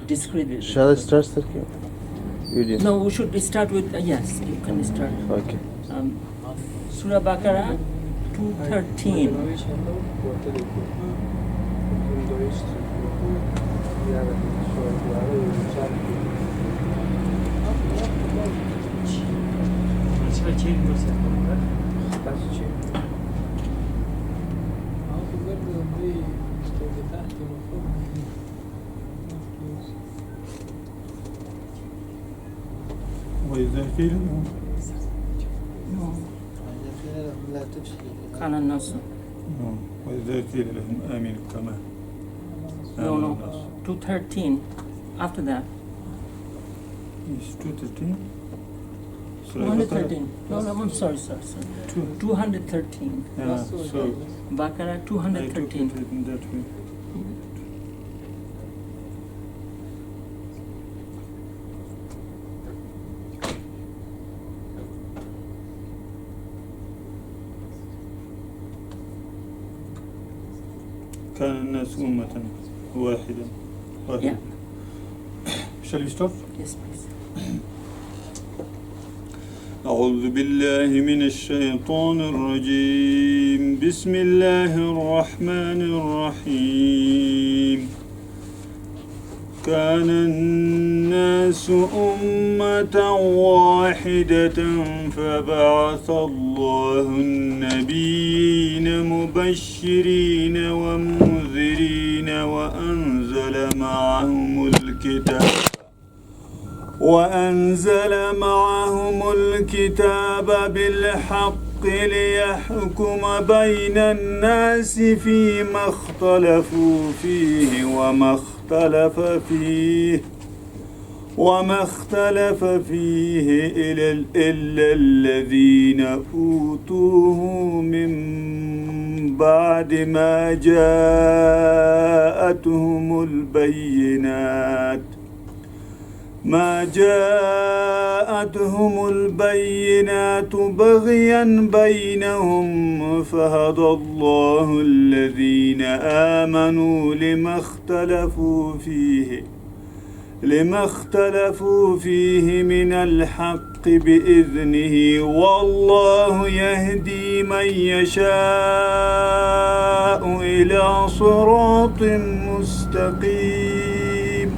discredited. Shall I start, Sarki? You did. No, we should start with, yes, you can start. Okay. Surah Baqarah 213. وإذا قيل لهم كان الناس. وإذا قيل لهم آمنوا كما No, آمن no. الناس. 213. After that. It's 213. 213. No, I'm sorry. 213. Yeah, so Baqarah I took 213. it in that way. كان الناس أمة واحدة. Yeah. Shall we start? Yes, please. أعوذ بالله من الشيطان الرجيم. بسم الله الرحمن الرحيم. كان الناس أمة واحدة فبعث الله النبيين مبشرين ومنذرين وأنزل معهم الكتاب بالحق ليحكم بين الناس فيما اختلفوا فيه وما اختلف فيه إلا الذين أوتوه من بعد ما جاءتهم البينات بغيا بينهم فهدى الله الذين آمنوا لما اختلفوا فيه من الحق بإذنه والله يهدي من يشاء إلى صراط مستقيم.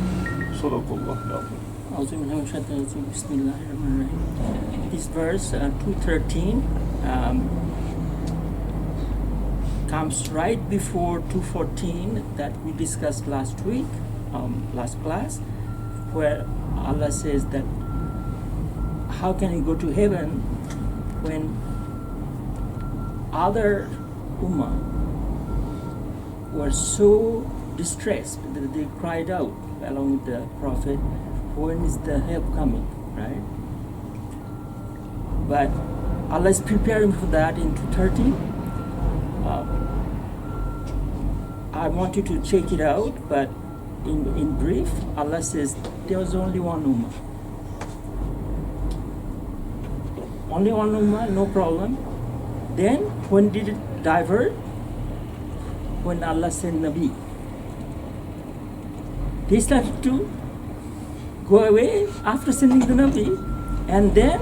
صدق الله العظيم. This verse 213 comes right before 214 that we discussed last week, last class, where Allah says that how can you go to heaven when other ummah were so distressed that they cried out along with the Prophet, when is the help coming, right? But Allah is preparing for that in 213. I want you to check it out, but in brief, Allah says there was only one ummah. Only one ummah, no problem. Then, when did it divert? When Allah sent Nabi. They started to go away after sending the Nabi. And then,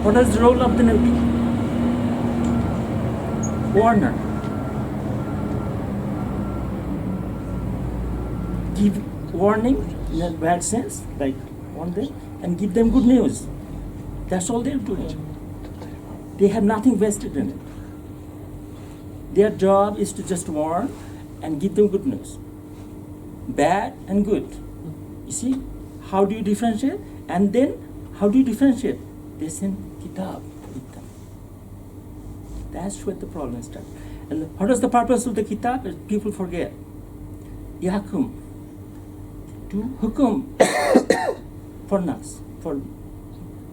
what is the role of the Nabi? Warner. Give warning in a bad sense, like warn them, and give them good news. That's all they're doing. They have nothing vested in it. Their job is to just warn and give them good news. Bad and good. You see, how do you differentiate? And then, how do you differentiate? They send kitab with them. That's where the problem starts. And what is the purpose of the kitab? People forget. Yahkum. To hukum for nas. For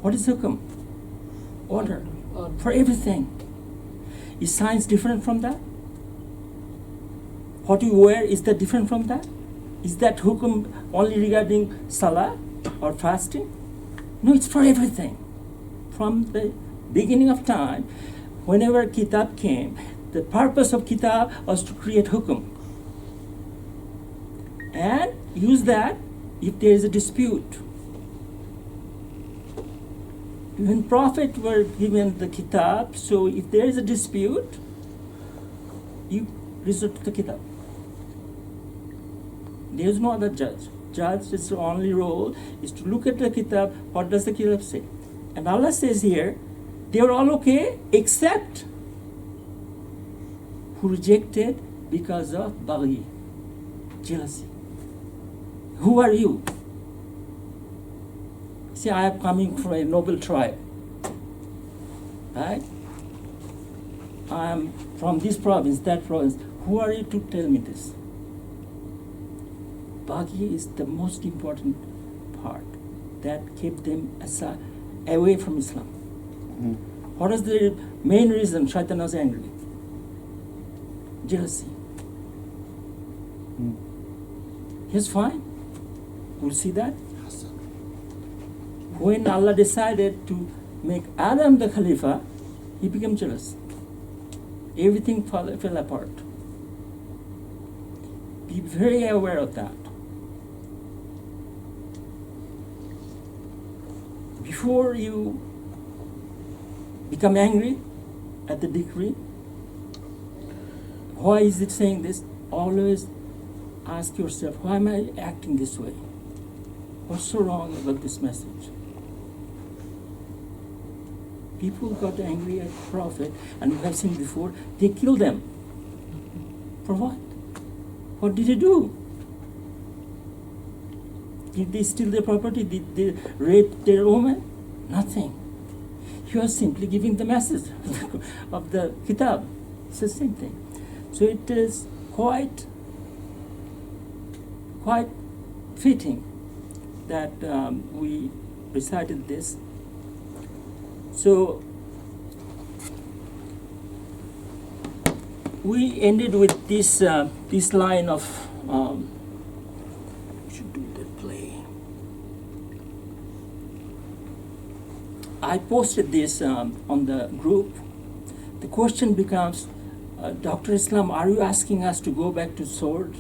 what is hukum? Order. For everything. Is science different from that? What you wear, is that different from that? Is that hukum only regarding salah or fasting? No, it's for everything. From the beginning of time, whenever kitab came, the purpose of kitab was to create hukum. and use that if there is a dispute. Even Prophet were given the kitab, so if there is a dispute, you resort to the kitab. There is no other judge. Judge's only role is to look at the kitab, what does the kitab say? And Allah says here, they were all okay except who rejected because of baghi, jealousy. Who are you? See, I am coming from a noble tribe, right? I am from this province, that province. Who are you to tell me this? Baghi is the most important part that kept them aside, away from Islam. What is the main reason Shaitan was angry? Jealousy. He's fine. We'll see that. When Allah decided to make Adam the Khalifa, he became jealous. Everything fell apart. Be very aware of that. Before you become angry at the decree, why is it saying this? Always ask yourself, why am I acting this way? What's so wrong about this message? People got angry at the Prophet, and we have seen before, they killed them. For what? What did he do? Did they steal their property? Did they rape their woman? Nothing. He was simply giving the message of the kitab. It's the same thing. So it is quite fitting that we recited this. So we ended with this line of should do the play. I posted this on the group. The question becomes, Dr. Islam, are you asking us to go back to sword?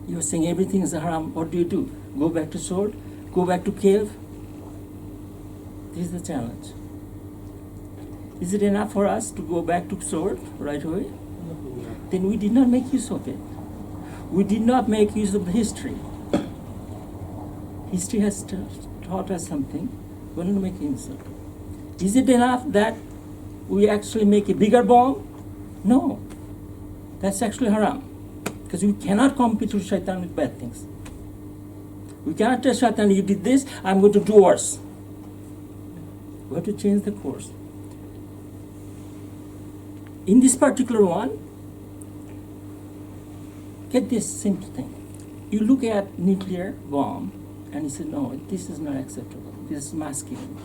You're saying everything is haram. What do? Go back to sword? Go back to cave? This is the challenge. Is it enough for us to go back to sword right away? Then we did not make use of it. We did not make use of the history. History has taught us something. We're not making use of it. Is it enough that we actually make a bigger bomb? No. That's actually haram. Because we cannot compete with Shaitan with bad things. We cannot tell Shaitan, you did this, I'm going to do worse. We have to change the course. In this particular one, get this simple thing. You look at nuclear bomb and you say, no, this is not acceptable. This is mass killing.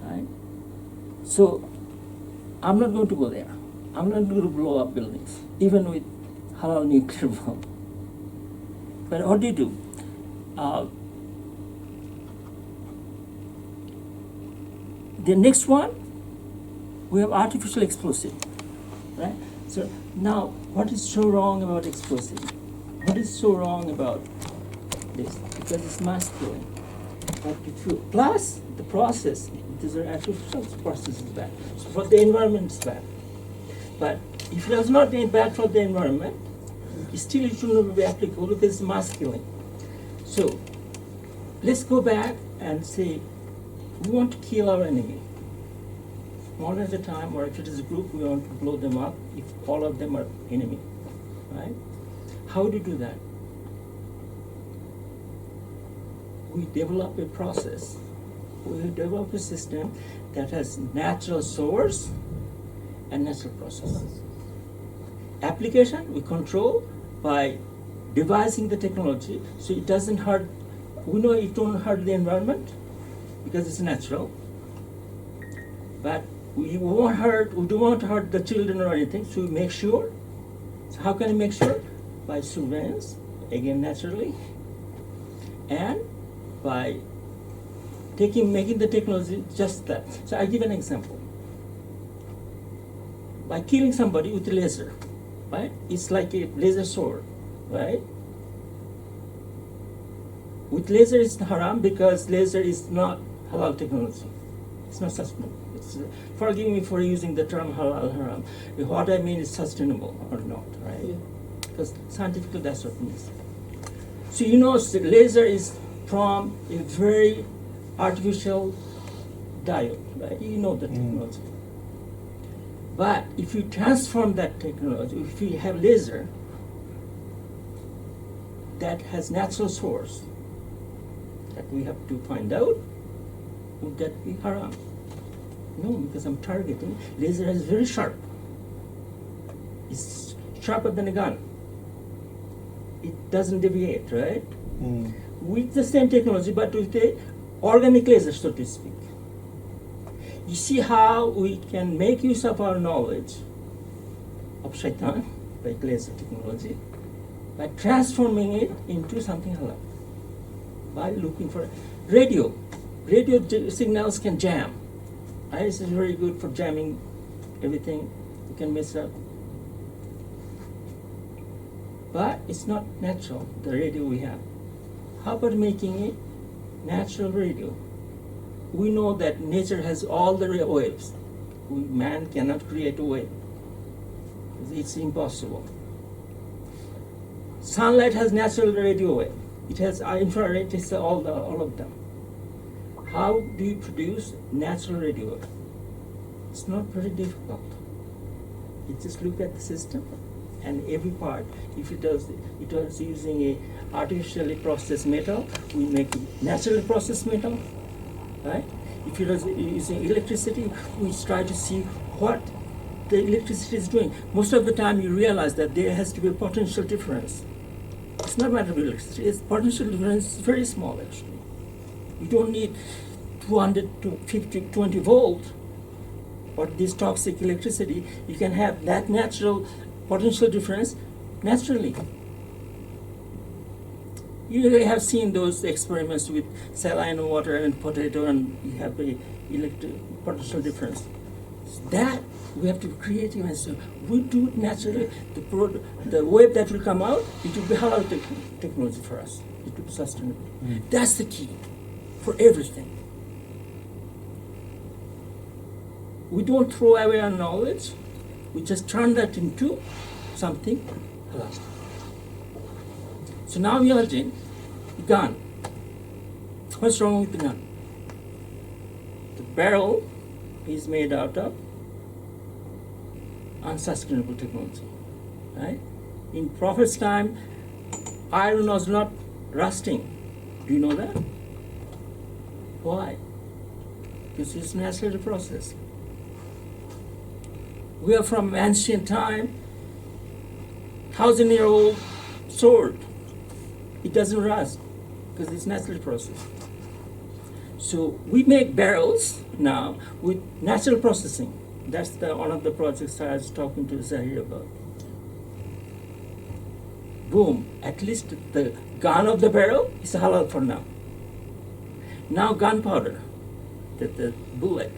Right? So, I'm not going to go there. I'm not going to blow up buildings, even with halal nuclear bomb. But what do? The next one, we have artificial explosive, right? So now, what is so wrong about explosive? What is so wrong about this? Because it's mass killing. But plus the process, these are artificial processes bad. So for the environment, it's bad. But if it was not bad for the environment, still it should not be applicable because it's mass killing. So let's go back and say, we want to kill our enemy. One at a time, or if it is a group, we want to blow them up if all of them are enemy, right? How do you do that? We develop a process. We develop a system that has natural source and natural process. Application, we control by devising the technology so it doesn't hurt. We know it don't hurt the environment because it's natural, but we don't want to hurt the children or anything, so we make sure. So how can we make sure? By surveillance, again naturally, and by making the technology just that. So I give an example. By killing somebody with a laser, right? It's like a laser sword. right? With laser it's haram because laser is not halal technology. It's not sustainable. Forgive me for using the term halal haram. What I mean is sustainable or not, right? Yeah. Because scientifically that's what it means. So you know, the laser is from a very artificial diode, right? You know the technology. But if you transform that technology, if you have laser that has natural source, that we have to find out, would that be haram? No, because I'm targeting. Laser is very sharp. It's sharper than a gun. It doesn't deviate, right? With the same technology, but with the organic laser, so to speak. You see how we can make use of our knowledge of shaitan, like laser technology, by transforming it into something halal. By looking for radio. Radio signals can jam. Right? This is very good for jamming everything. You can mess up. But it's not natural, the radio we have. How about making it natural radio? We know that nature has all the waves. Man cannot create a wave. It's impossible. Sunlight has natural radio wave. It has infrared, it's all of them. How do you produce natural radio wave? It's not very difficult. You just look at the system and every part. If it was using a artificially processed metal, we make naturally processed metal, right? If it was using electricity, we try to see what the electricity is doing. Most of the time you realize that there has to be a potential difference. It's not a matter of electricity, it's potential difference is very small actually. You don't need 200 to 50, 20 volt or this toxic electricity. You can have that natural potential difference naturally. You have seen those experiments with saline water and potato, and you have a potential difference. That we have to be creative and so we do it naturally. The wave that will come out, it will be halal technology for us. It will be sustainable. That's the key for everything. We don't throw away our knowledge. We just turn that into something halal. So now imagine gun. What's wrong with the gun? The barrel is made out of unsustainable technology, right? In Prophet's time, iron was not rusting. Do you know that? Why? Because it's naturally processed. We are from ancient time, 1,000-year-old sword. It doesn't rust because it's naturally processed. So we make barrels now with natural processing. That's one of the projects I was talking to Zahir about. Boom, at least the gun of the barrel is halal for now. Now gunpowder, the bullet.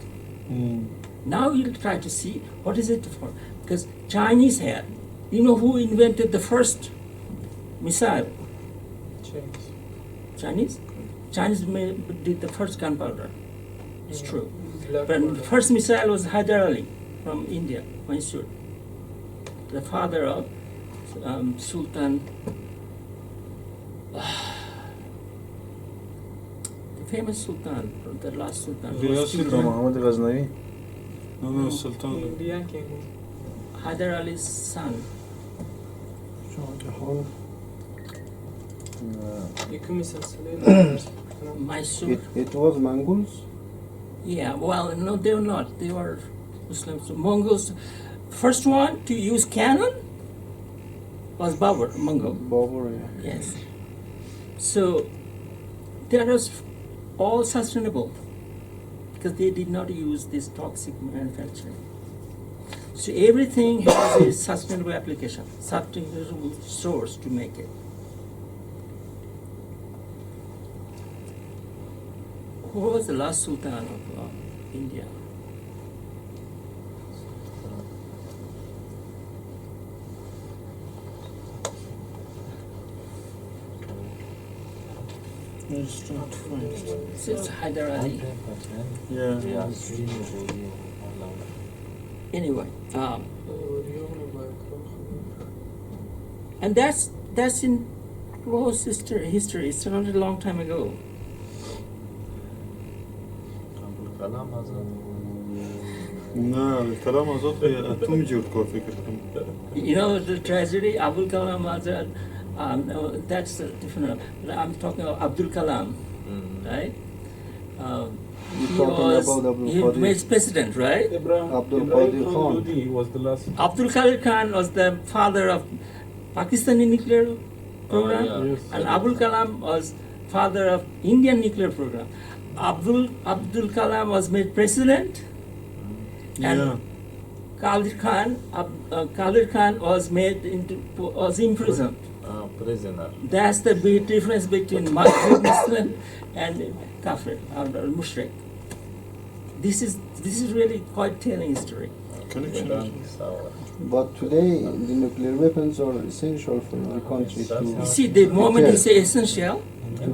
Now you'll try to see what is it for. Because Chinese had, you know who invented the first missile? Chinese? Chinese did the first gunpowder. It's true. But the first missile was Hyder Ali from India, Mysore. The father of Sultan, the famous Sultan, the last Sultan. Sultan Muhammad Ghaznavi. No, Sultan. Indian king. Hyder Ali's son. Hüküm silsile. Mysore. It was Mongols. Yeah, well, no, they were not. They were Muslims. Mongols. First one to use cannon was Babur, Mongol. Babur, yeah. Yes. So that was all sustainable because they did not use this toxic manufacturing. So everything has a sustainable application, sustainable source to make it. Who was the last Sultan of India? I'm just trying to find it. So it's Hyder Ali. Yeah. Anyway, and that's in close history. It's not a long time ago. نه کلام آزاد به اتم جور کار فکر کنم. You know the tragedy, Abul Kalam Azad, no, that's a different. I'm talking about Abdul Kalam, right? He talking was about Abdul he Qadir. was president, right? Abdul Ibrahim Qadir Khan Khan. Lodi was the last. Abdul Qadir Khan was the father of Pakistani nuclear program, yeah. Yes. and Abul Kalam was father of Indian nuclear program. Abdul Kalam was made president, and Yeah. Qadir Khan was imprisoned. Prisoner. That's the big difference between Muslim and Kafir or Mushrik. This is really quite telling history. Connection. But today, the nuclear weapons are essential for the country You to. see, the moment you say essential,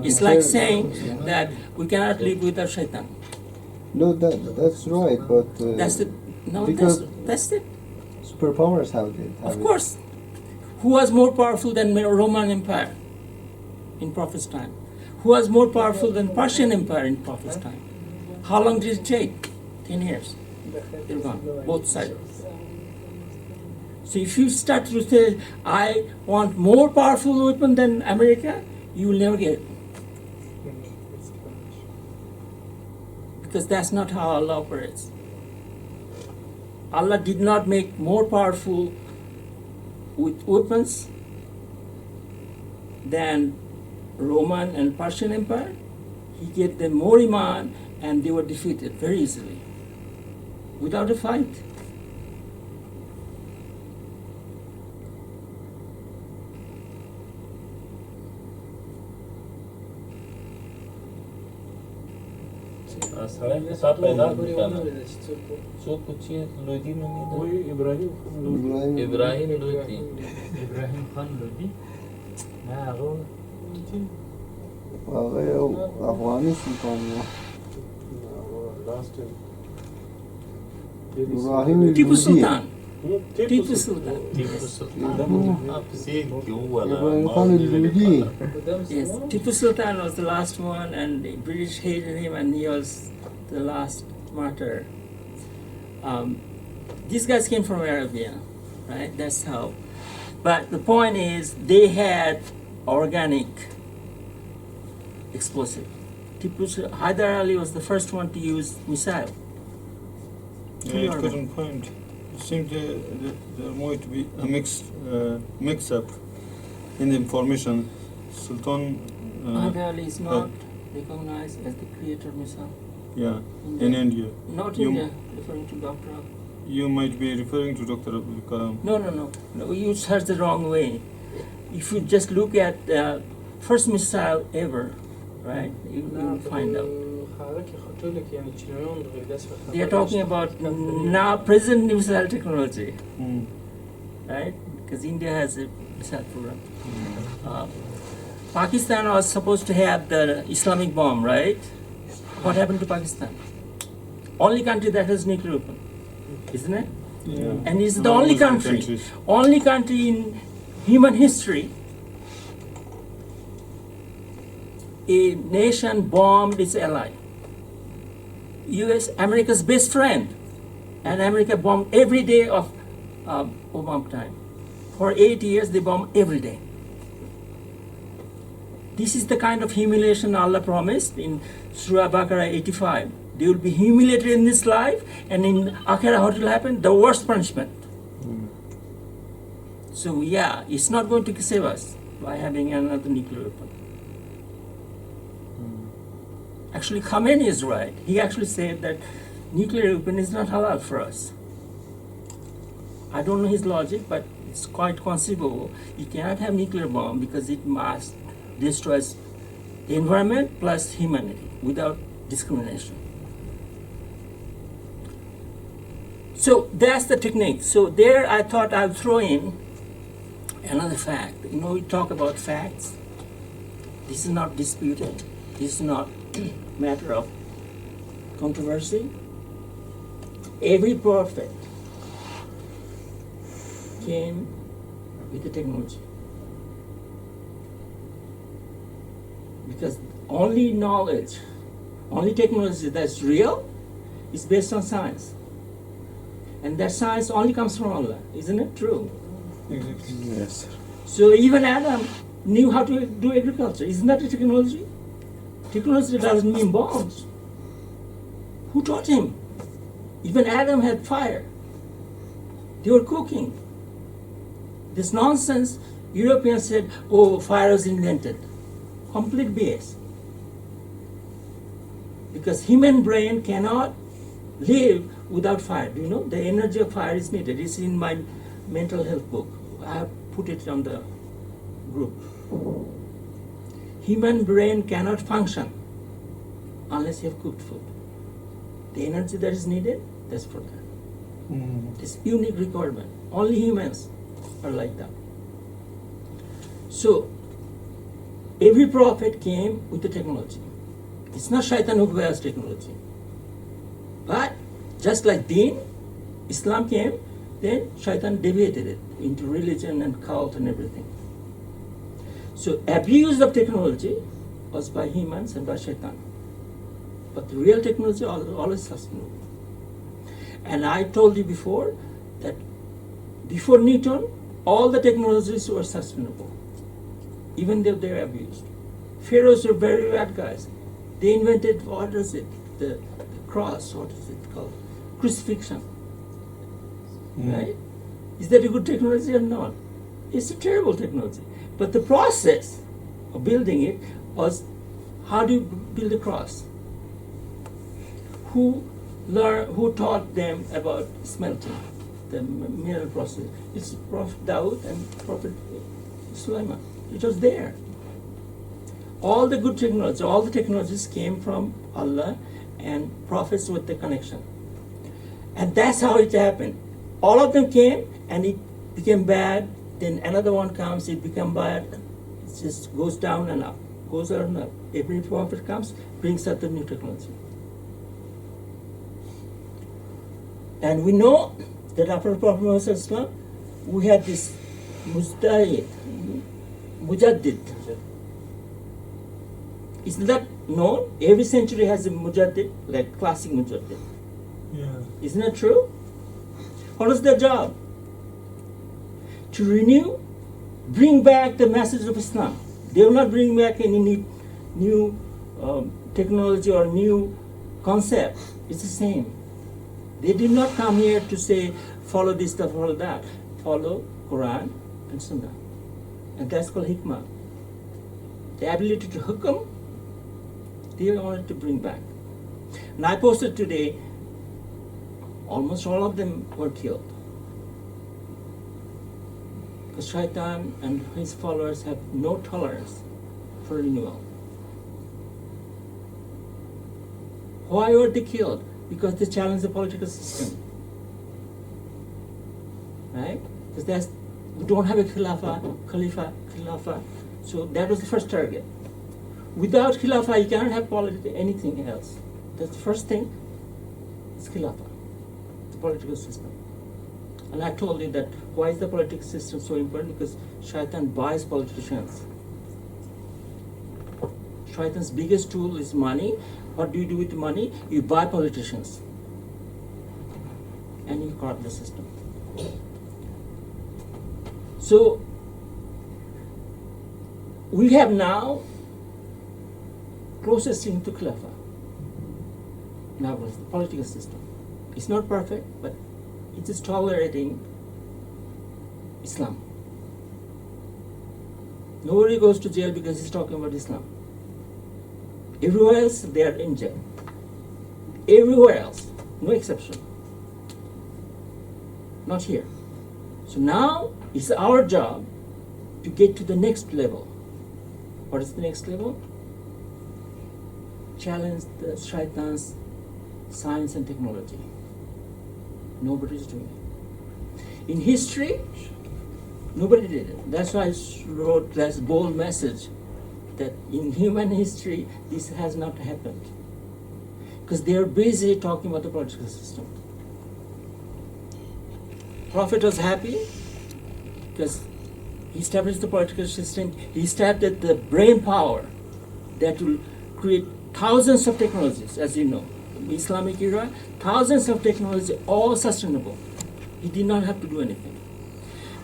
it's like deter- saying that we cannot live without shaitan. No, that's right, but That's the no. because That's it. superpowers have it. Of course, who was more powerful than Roman Empire in Prophet's time? Who was more powerful than Persian Empire in Prophet's time? How long did it take? 10 years. They're gone, both sides. So if you start to say, I want more powerful weapon than America, you will never get it. Because that's not how Allah operates. Allah did not make more powerful with weapons than Roman and Persian Empire. He gave them more iman and they were defeated very easily, without a fight. سړی حساب پیدا کړی کنه څوک چې لودي نومېده وای ابراهیم خان لودي. ابراهیم لودي ابراهیم خان لودي نه هغه هغه یو افغاني سلطان و. Last time. ابراهیم Tipu لودي. Sultan. Tipu Tipu Sultan. ټیپو سلطان پسې کې ابراهیم خان وواله لودي. Yes, Tipu Sultan was the last one, and the British hated him, and he was the last martyr. These guys came from Arabia, right? That's how. But the point is, they had organic explosive. Hyder Ali was the first one to use missile. Yeah, I couldn't find. It seemed there might be a mix-up in the information. Sultan. Hyder Ali is not recognized as the creator of missile. Yeah, in India. Not You- India, referring to Dr. You might be referring to Dr. Abdul Kalam. No, you searched the wrong way. If you just look at the first missile ever, right, you will find out. They are talking about now present missile technology, right? Because India has a missile program. Pakistan was supposed to have the Islamic bomb, right? What happened to Pakistan? Only country that has nuclear weapon, isn't it? Yeah. And it's the Among only Muslim country, countries. only country in human history, a nation bombed its ally. US, America's best friend, and America bombed every day of Obama time. For 8 years, they bombed every day. This is the kind of humiliation Allah promised in Surah Baqarah 85. They will be humiliated in this life, and in Akhirah, what will happen? The worst punishment. So yeah, it's not going to save us by having another nuclear weapon. Actually, Khamenei is right. He actually said that nuclear weapon is not halal for us. I don't know his logic, but it's quite conceivable. You cannot have nuclear bomb because it must destroy the environment plus humanity without discrimination. So that's the technique. So there I thought I'd throw in another fact. You know, we talk about facts. This is not disputed. This is not matter of controversy. Every prophet came with the technology. Because only knowledge, only technology that's real is based on science. And that science only comes from Allah. Isn't it true? Exactly. Yes, sir. So even Adam knew how to do agriculture. Isn't that a technology? Technology doesn't mean bombs. Who taught him? Even Adam had fire. They were cooking. This nonsense, Europeans said, oh, fire was invented. Complete BS. Because human brain cannot live without fire. Do you know? The energy of fire is needed. It's in my mental health book. I have put it on the group. Human brain cannot function unless you have cooked food. The energy that is needed, that's for that. This unique requirement. Only humans are like that. So, every prophet came with the technology. It's not Shaitan who has technology. But just like Deen, Islam came, then Shaitan deviated it into religion and cult and everything. So abuse of technology was by humans and by Shaitan. But the real technology always sustainable. And I told you before that before Newton, all the technologies were sustainable, even though they were abused. Pharaohs were very bad guys. They invented, what is it? The cross, what is it called? Crucifixion. Right? Is that a good technology or not? It's a terrible technology. But the process of building it was, how do you build a cross? Who taught them about smelting, the mineral process? It's Prophet Dawood and Prophet Sulaiman. It was there. All the good technology, all the technologies came from Allah and prophets with the connection. And that's how it happened. All of them came and it became bad, then another one comes, it becomes bad. It just goes down and up, goes down and up. Every prophet comes, brings out the new technology. And we know that after Prophet Muhammad, we had this Mujaddid. Isn't that known? Every century has a Mujaddid, like classic Mujaddid. Yeah. Isn't that true? What is their job? To renew, bring back the message of Islam. They will not bring back any new technology or new concept. It's the same. They did not come here to say, follow this stuff, follow that. Follow Quran and Sunnah. And that's called hikmah. The ability to hukum, they wanted to bring back. And I posted today, almost all of them were killed. Because Shaitan and his followers have no tolerance for renewal. Why were they killed? Because they challenged the political system. Right? Because we don't have a khalifa. So that was the first target. Without khilafah, you cannot have anything else. That's the first thing. It's khilafah, the political system. And I told you that why is the political system so important? Because Shaitan buys politicians. Shaitan's biggest tool is money. What do you do with the money? You buy politicians. And you corrupt the system. So, we have now processing to khilafah. Now it's the political system. It's not perfect, but it is tolerating Islam. Nobody goes to jail because he's talking about Islam. Everywhere else, they are in jail. Everywhere else, no exception. Not here. So now it's our job to get to the next level. What is the next level? Challenge the Shaitan's science and technology. Nobody is doing it. In history, nobody did it. That's why I wrote that bold message that in human history this has not happened. Because they are busy talking about the political system. Prophet was happy because he established the political system. He established the brain power that will create thousands of technologies, as you know. In the Islamic era, thousands of technologies, all sustainable. He did not have to do anything.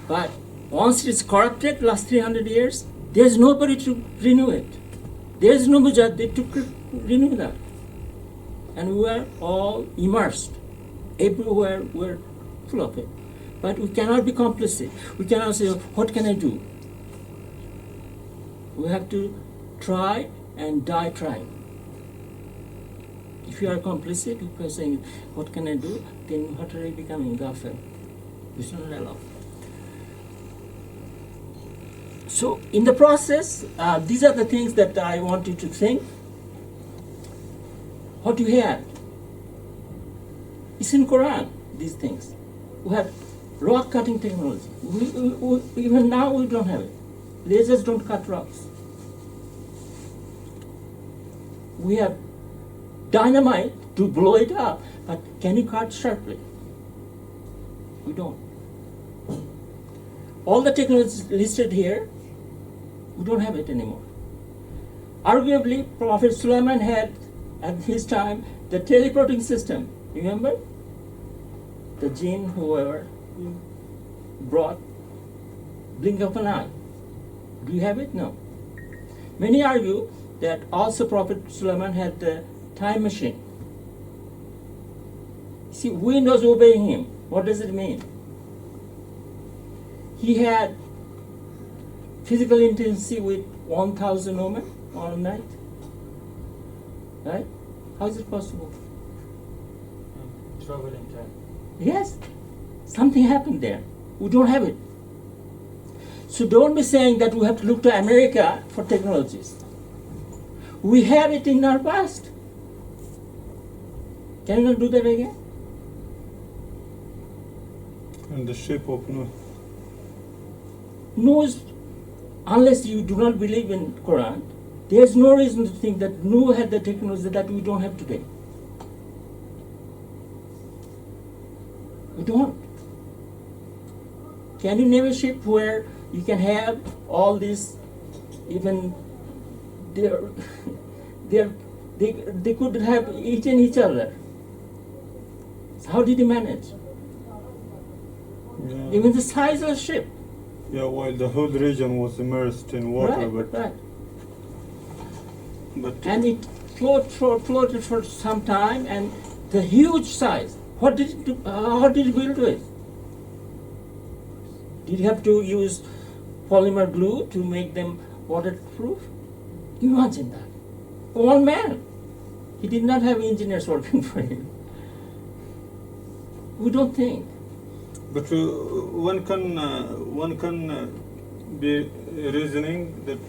But once it is corrupted, last 300 years, there's nobody to renew it. There's no mujahid to renew that. And we are all immersed. Everywhere we're full of it. But we cannot be complicit. We cannot say, what can I do? We have to try and die trying. If you are complicit, if you are saying, what can I do? Then what are you becoming? Ghafil. We should not allow. So in the process, these are the things that I want you to think. What do you have? It's in Quran, these things. We have rock cutting technology. Even now we don't have it. Lasers don't cut rocks. We have dynamite to blow it up, but can you cut sharply? We don't. All the technologies listed here, we don't have it anymore. Arguably, Prophet Sulaiman had at his time the teleporting system. Remember? The jinn, whoever, brought blink of an eye. Do you have it? No. Many argue that also Prophet Sulaiman had the time machine. See, wind was obeying him. What does it mean? He had physical intimacy with 1,000 women all night. Right? How is it possible? Travel in time. Yes, something happened there. We don't have it. So don't be saying that we have to look to America for technologies. We have it in our past. Can we not do that again? In the shape of no. No, unless you do not believe in Quran, there's no reason to think that Noah had the technology that we don't have today. We don't. Can you name a ship where you can have all this, even they could have eaten each other. So how did he manage? Yeah. Even the size of the ship. Yeah, while the whole region was immersed in water, Right. but And it floated for some time, and the huge size. What did it do? How did it build with? Did you have to use polymer glue to make them waterproof? Imagine that. One man. He did not have engineers working for him. We don't think. But one can be reasoning that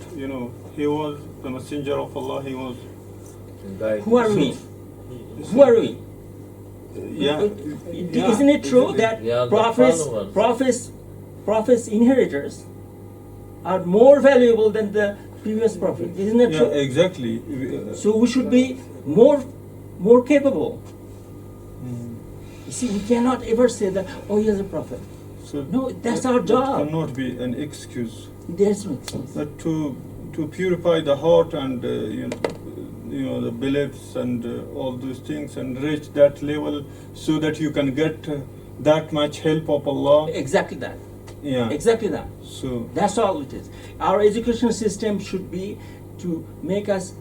he was the messenger of Allah. He was. Who are we? Who are we? Yeah. Isn't it true that Yeah, the prophets inheritors are more valuable than the previous prophet? Isn't it Yeah, true? exactly. So we should be more capable. You see, we cannot ever say that, oh, he is a prophet. So No, that's our that job. cannot be an excuse. There's no excuse. But to purify the heart and the beliefs and all those things and reach that level so that you can get that much help of Allah. Exactly that. Yeah. Exactly that. So That's all it is. Our education system should be to make us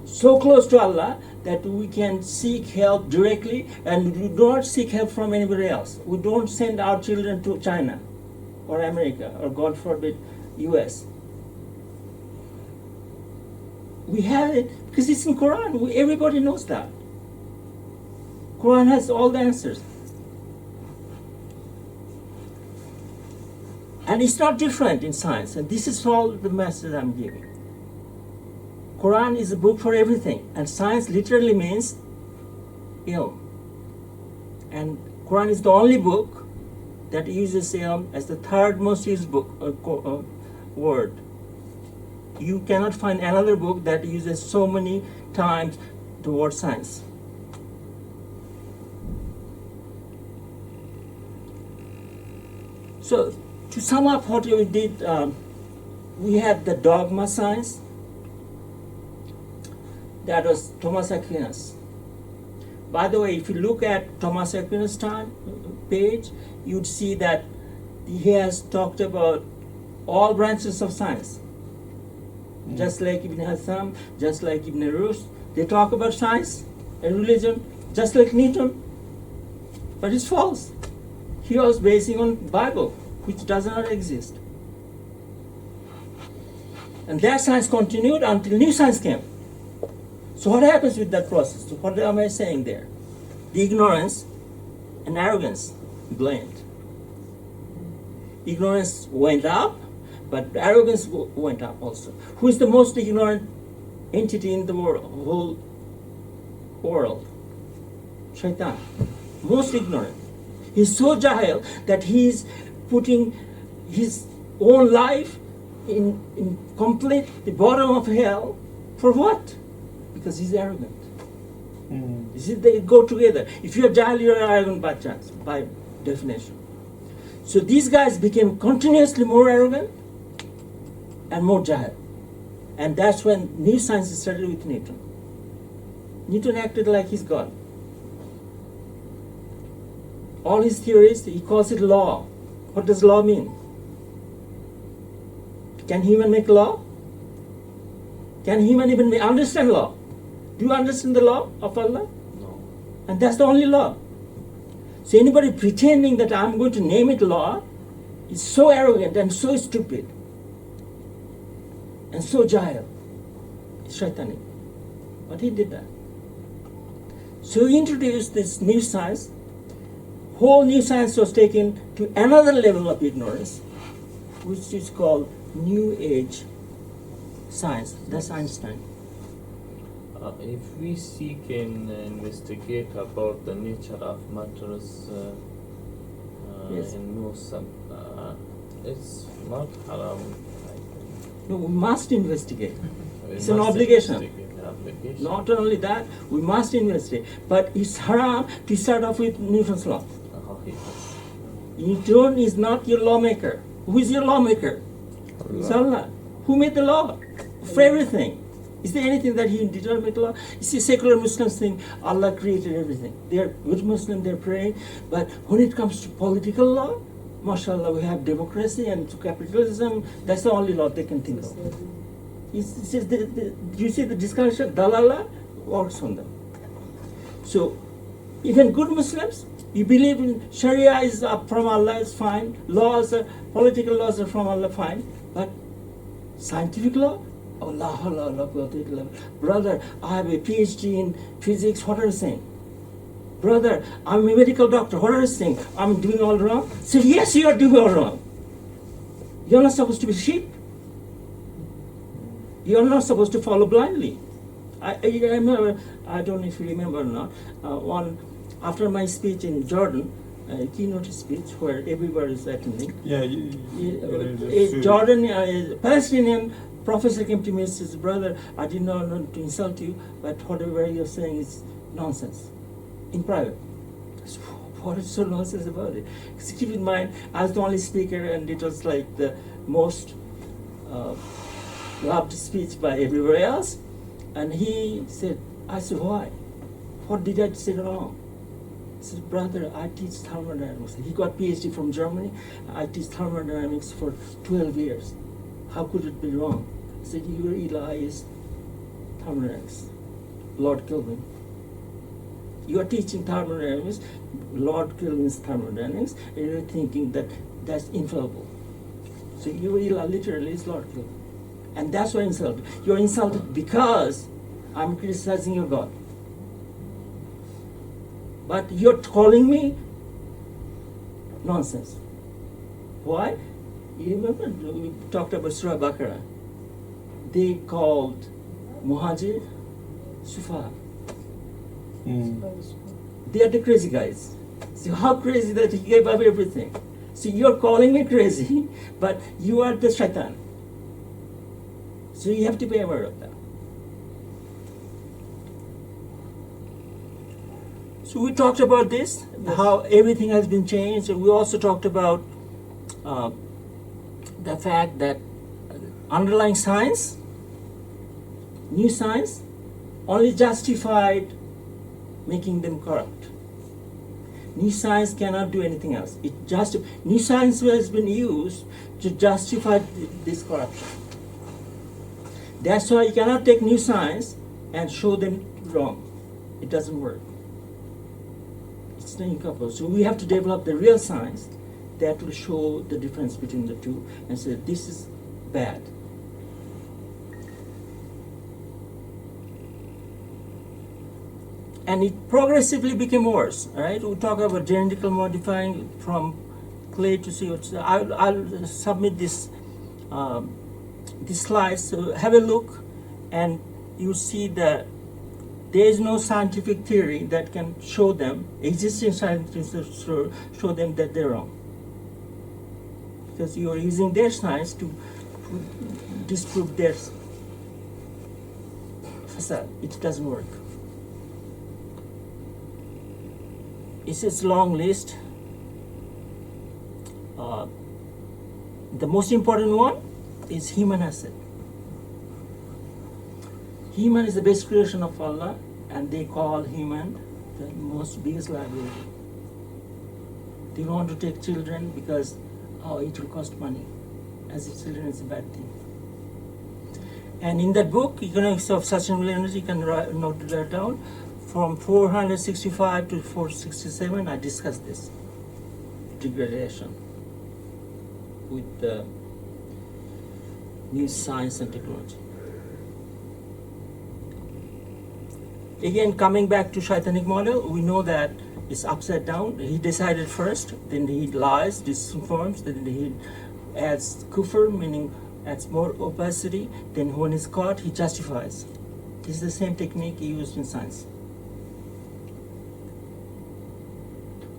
so close to Allah that we can seek help directly, and we do not seek help from anybody else. We don't send our children to China or America or, God forbid, US. We have it because it's in Quran. Everybody knows that. Quran has all the answers. And it's not different in science, and this is all the message I'm giving. Quran is a book for everything, and science literally means ilm. And Quran is the only book that uses ilm as the third most used book word you cannot find another book that uses so many times the word science. So to sum up what we did, we had the dogma science. That was Thomas Aquinas. By the way, if you look at Thomas Aquinas' time page, you'd see that he has talked about all branches of science. Just like Ibn Hazm, just like Ibn Rus, they talk about science and religion, just like Newton. But it's false. He was basing on Bible, which does not exist. And that science continued until new science came. So what happens with that process? So what am I saying there? The ignorance and arrogance blamed. Ignorance went up, but arrogance went up also. Who is the most ignorant entity in the whole world? Shaitan. Most ignorant. He's so jahil that he's putting his own life in complete the bottom of hell. For what? Because he's arrogant. You see, they go together. If you're jahil, you're arrogant by chance, by definition. So these guys became continuously more arrogant and more jahil. And that's when new science started with Newton. Newton acted like he's God. All his theories, he calls it law. What does law mean? Can human make law? Can human even understand law? Do you understand the law of Allah? No. And that's the only law. So anybody pretending that I'm going to name it law is so arrogant and so stupid and so jahil. It's shaitanic. But he did that. So he introduced this new science. Whole new science was taken to another level of ignorance, which is called New Age science. That's Einstein. If we seek and investigate about the nature of matters Yes. and know some, it's not haram. I think. No, we must investigate. We It's an must obligation. investigate, an obligation. Not only that, we must investigate. But it's haram to start off with Newton's law. Yes. Newton is not your lawmaker. Who is your lawmaker? It's Allah. Who made the law for everything? Is there anything that he did not make law? You see, secular Muslims think Allah created everything. They are good Muslims, they're praying. But when it comes to political law, mashallah, we have democracy and capitalism. That's the only law they can think of. It's just you see the discussion, Dalala works on them. So, even good Muslims, you believe in Sharia is from Allah, is fine. Laws, political laws are from Allah, fine. But scientific law, Allah, Allah, Allah, brother, I have a PhD in physics. What are you saying? Brother, I'm a medical doctor. What are you saying? I'm doing all wrong. So yes, you are doing all wrong. You're not supposed to be sheep. You're not supposed to follow blindly. I remember, I don't know if you remember or not, after my speech in Jordan, a keynote speech where everybody is attending, Yeah, a Palestinian professor came to me and says, brother, I did not want to insult you, but whatever you're saying is nonsense, in private. I said, what is so nonsense about it? Because keep in mind, I was the only speaker and it was like the most loved speech by everybody else. And he said, I said, why? What did I say wrong? He said, brother, I teach thermodynamics. He got PhD from Germany. I teach thermodynamics for 12 years. How could it be wrong? I said, your Eli is thermodynamics, Lord Kelvin. You are teaching thermodynamics, Lord Kelvin's thermodynamics, and you're thinking that that's infallible. So your Eli literally is Lord Kelvin. And that's why insulted. You're insulted because I'm criticizing your God. But you're calling me nonsense. Why? You remember we talked about Surah Baqarah. They called Muhajir Sufa. They are the crazy guys. So how crazy that he gave up everything. So you're calling me crazy, but you are the shaitan. So you have to be aware of that. So we talked about this, how everything has been changed, and we also talked about the fact that underlying science, new science, only justified making them corrupt. New science cannot do anything else. New science has been used to justify this corruption. That's why you cannot take new science and show them wrong. It doesn't work. It's not incomparable. So we have to develop the real science that will show the difference between the two and say this is bad. And it progressively became worse. Right? We talk about genetically modifying from clay to CO2. I'll submit this slides. So have a look, and you see that there is no scientific theory that can show them, existing scientists show them that they're wrong. Because you are using their science to disprove their facade. It doesn't work. It's a long list. The most important one is human asset. Human is the best creation of Allah, and they call human the most biggest liability. They don't want to take children because it will cost money. As if children is a bad thing. And in that book, Economics of Sustainable Energy, you can note that down. From 465 to 467, I discussed this degradation with the new science and technology. Again, coming back to Shaitanic model, we know that it's upside down. He decided first, then he lies, disinforms, then he adds kufr, meaning adds more opacity. Then when he's caught, he justifies. This is the same technique used in science.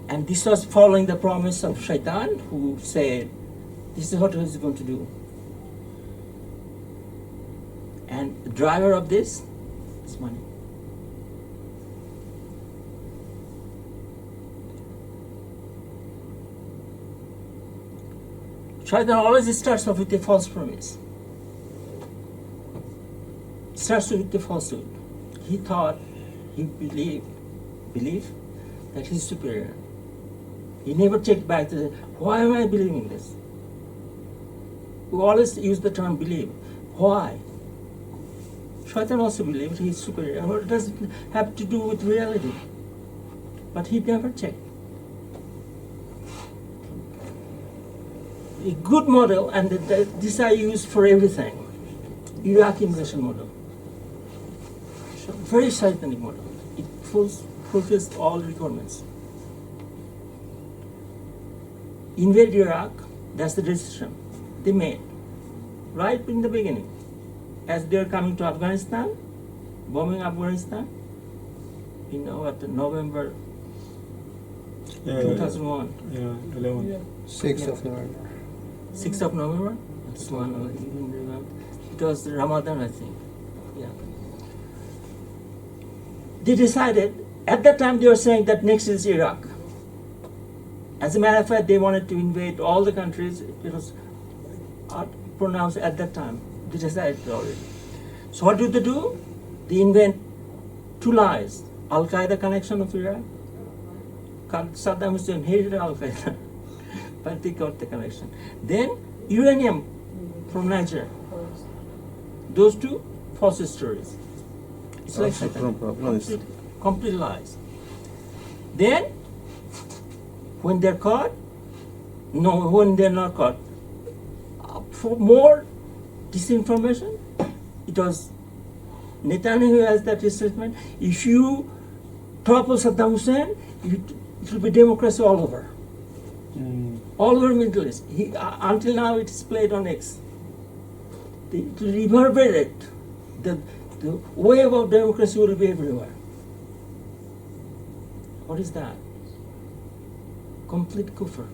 And this was following the promise of Shaitan, who said, this is what he's going to do. And the driver of this is money. Shaitan always starts off with a false promise. Starts with the falsehood. He thought, he believed that he's superior. He never checked back to why am I believing this? We always use the term believe. Why? Shaitan also believed he's superior. Well, it doesn't have to do with reality. But he never checked. A good model, and this I use for everything, Iraqi immigration model. Very Shaitanic model. It fulfills all requirements. Invade Iraq, that's the decision they made right in the beginning. As they're coming to Afghanistan, bombing Afghanistan, November 2001. Yeah, 11. Yeah. 6th of November. 6th of November? That's one, I even remember. It was Ramadan, I think. Yeah. They decided, at that time they were saying that next is Iraq. As a matter of fact, they wanted to invade all the countries. It was pronounced at that time. They decided already. So what do? They invent two lies. Al-Qaeda connection of Iraq. Saddam Hussein hated Al-Qaeda, but they got the connection. Then uranium from Niger. Those two false stories. It's like complete lies. Then, when they're caught, when they're not caught, for more disinformation, it was Netanyahu has that statement. If you topple Saddam Hussein, it will be democracy all over. All over Middle East. Until now, it is played on X. It will reverberate. The wave of democracy will be everywhere. What is that? Complete kufr.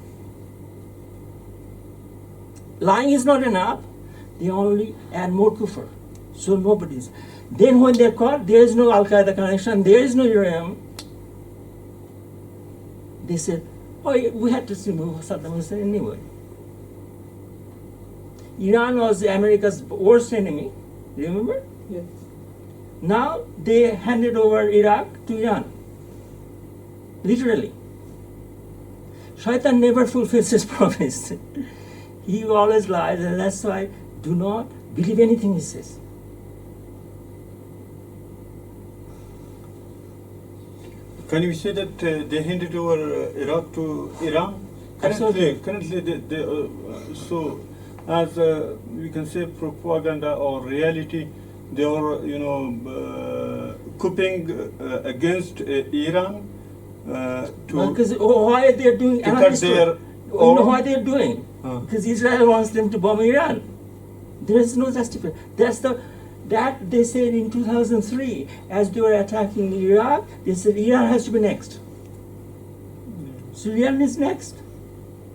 Lying is not enough. They only add more kufr. So nobody's. Then when they're caught, there is no Al-Qaeda connection, there is no uranium. They said, oh, we had to remove Saddam Hussein anyway. Iran was America's worst enemy, remember? Yeah. Now they handed over Iraq to Iran. Literally. Shaitan never fulfills his promise. He always lies, and that's why do not believe anything he says. Can you say that they handed over Iraq to Iran? Absolutely. Currently so as we can say propaganda or reality, they are coping against Iran to Because why they are doing to another cut story. their You know own- why they are doing? Because Israel wants them to bomb Iran. There is no justification. That they said in 2003, as they were attacking Iraq, they said Iran has to be next. So Iran is next.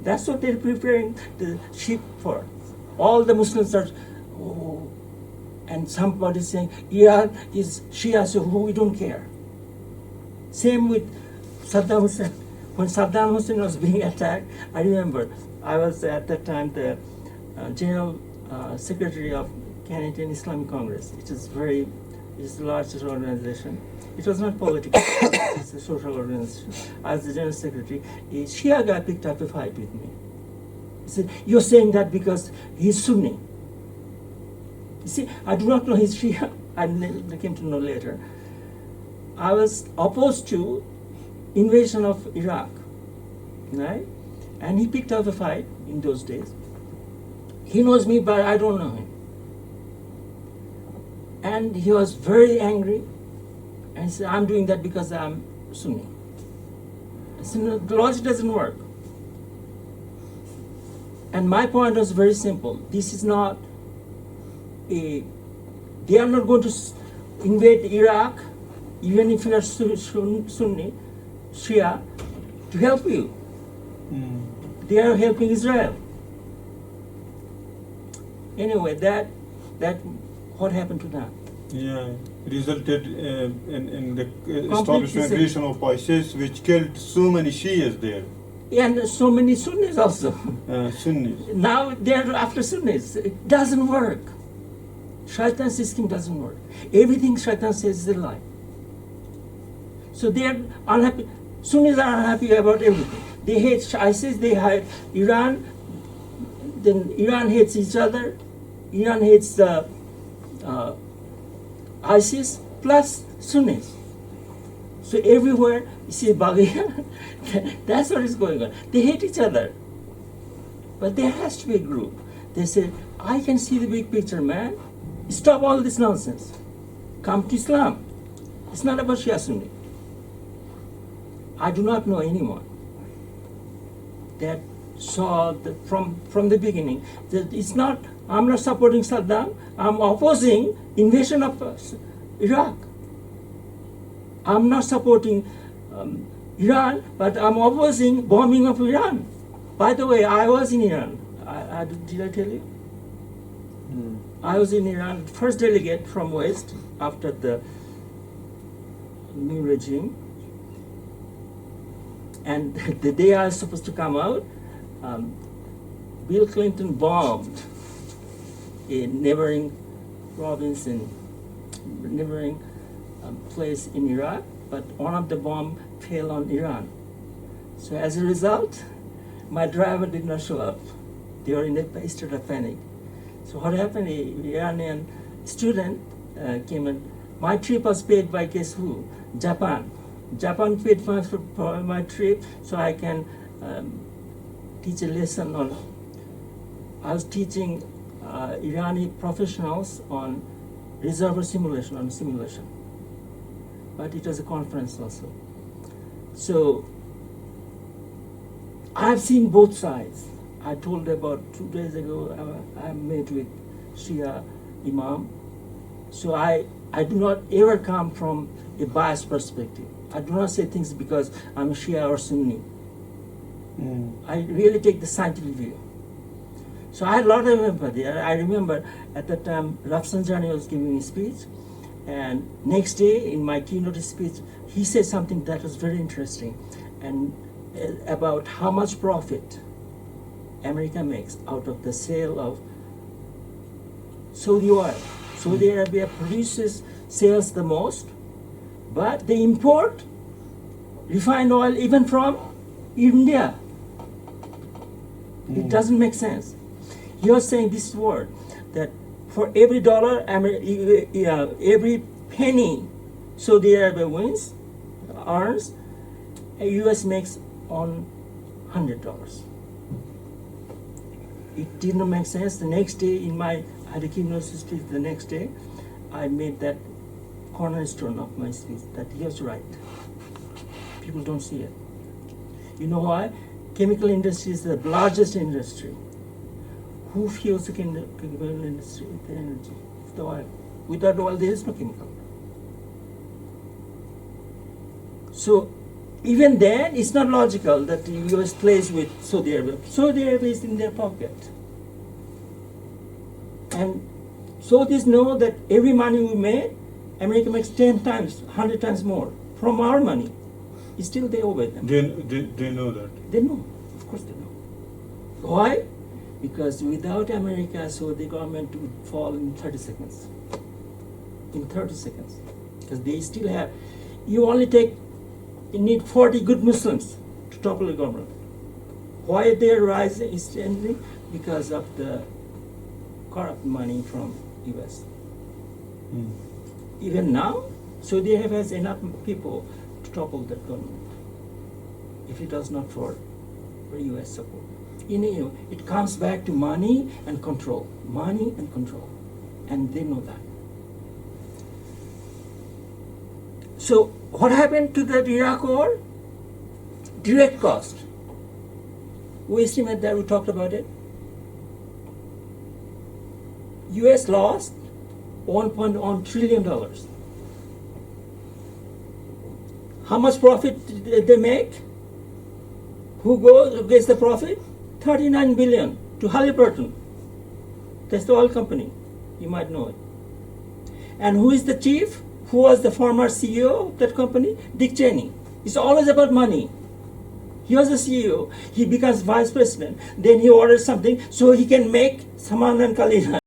That's what they're preparing the ship for. All the Muslims are, oh, and somebody saying Iran is Shia, so we don't care. Same with Saddam Hussein. When Saddam Hussein was being attacked, I remember I was at that time the General Secretary of Canadian Islamic Congress. It is the largest organization. It was not political, it's a social organization. As the General Secretary, a Shia guy picked up a fight with me. He said, you're saying that because he's Sunni. You see, I do not know he's Shia. I came to know later. I was opposed to invasion of Iraq, right? And he picked up a fight in those days. He knows me, but I don't know him. And he was very angry, and he said, I'm doing that because I'm Sunni. I said, no, the logic doesn't work. And my point was very simple. This is not they are not going to invade Iraq, even if you are Sunni, Shia, to help you. They are helping Israel. Anyway, that what happened to that? Yeah, resulted in the Complete establishment of ISIS, which killed so many Shias there, And so many Sunnis also. Sunnis. Now they're after Sunnis. It doesn't work. Shaitan system doesn't work. Everything Shaitan says is a lie. So they are unhappy. Sunnis are unhappy about everything. They hate ISIS, they hate Iran, then Iran hates each other, Iran hates the ISIS plus Sunnis. So everywhere you see Baghdad, that's what is going on. They hate each other. But there has to be a group. They say, I can see the big picture, man. Stop all this nonsense. Come to Islam. It's not about Shia Sunni. I do not know anyone that saw from the beginning that it's not, I'm not supporting Saddam, I'm opposing invasion of Iraq. I'm not supporting Iran, but I'm opposing bombing of Iran. By the way, I was in Iran. Did I tell you? I was in Iran, first delegate from West after the new regime. And the day I was supposed to come out, Bill Clinton bombed a neighboring province and neighboring place in Iraq, but one of the bomb fell on Iran. So as a result, my driver did not show up. They were in a state of panic. So what happened? An Iranian student came and my trip was paid by guess who? Japan. Japan paid for my trip so I can teach a lesson on. I was teaching Irani professionals on reservoir simulation, but it was a conference also. So I've seen both sides. I told about 2 days ago I met with Shia Imam. So I do not ever come from a biased perspective. I do not say things because I'm Shia or Sunni. I really take the scientific view. So I had a lot of empathy. I remember at that time Rafsanjani was giving a speech, and next day in my keynote speech, he said something that was very interesting, and about how much profit America makes out of the sale of Saudi oil. Saudi Arabia sells the most, but they import refined oil even from India. It doesn't make sense. He was saying this word, that for every dollar, every penny Saudi Arabia earns, US makes on $100. It didn't make sense. The next day I had a keynote speech the next day, I made that cornerstone of my speech, that he was right. People don't see it. You know why? Chemical industry is the largest industry. Who fuels the chemical industry? The energy, the oil. Without oil, there is no chemical. So, even then, it's not logical that the US plays with Saudi Arabia. Saudi Arabia is in their pocket. And Saudis know that every money we make, America makes 10 times, 100 times more from our money. It's still they obey them. They know that. They know, of course they know. Why? Because without America, Saudi government would fall in 30 seconds. In 30 seconds. Because they still have, you need 40 good Muslims to topple the government. Why they rise instantly? Because of the corrupt money from US. Even now, Saudi Arabia has enough people to topple that government. If it does not for US support. It comes back to money and control. Money and control. And they know that. So, what happened to the Iraq war? Direct cost. We estimate that, we talked about it. US lost $1.1 trillion. How much profit did they make? Who gets the profit? $39 billion to Halliburton. That's the oil company. You might know it. And who is the chief? Who was the former CEO of that company? Dick Cheney. It's always about money. He was the CEO. He becomes vice president. Then he orders something so he can make Saman and Kalina.